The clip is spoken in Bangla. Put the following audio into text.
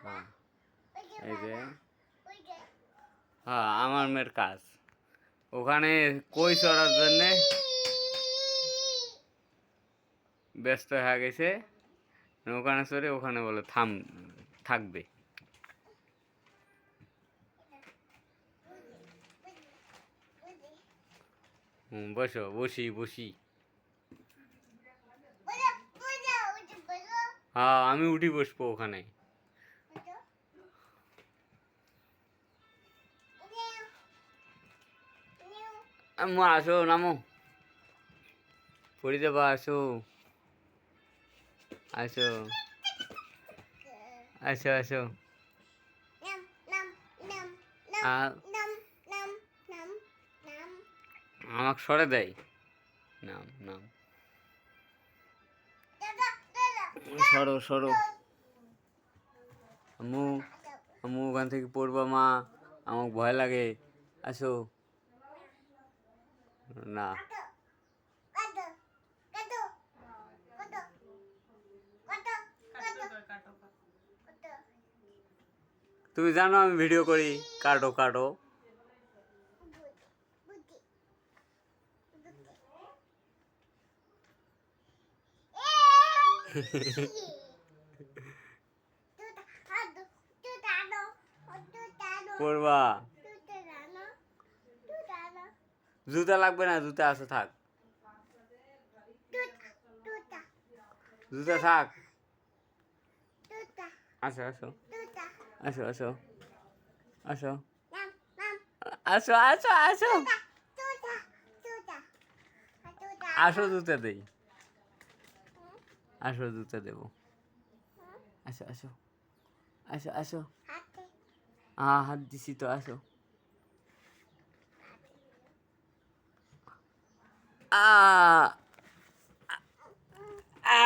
হ্যাঁ এই যে হ্যাঁ আমার মেয়ের কাজ ওখানে কই চড়ার জন্যে ব্যস্ত হয়ে গেছে ওখানে চড়ে ওখানে বলে থাকবে বসো বসি হ্যাঁ আমি উঠি বসবো ওখানে আম্মু আসো নামো পড়ি যাবা আসো আসো আসো আসো আমাকে সরে দেয় নাম নাম সরো সরো আম্মু আম্মু ওখান থেকে পড়বা মা আমার ভয় লাগে আসো না তুমি জানো আমি ভিডিও করি কাটো কাটো করবা জুতা লাগবে না জুতা আছে থাক জুতা থাক আসো আসো আসো আসো আসো আসো আসো আসো আসো জুতা দেই আসো জুতা দেবো আসো আসো আসো আসো হ্যাঁ হাত দিছি তো আসো আ আ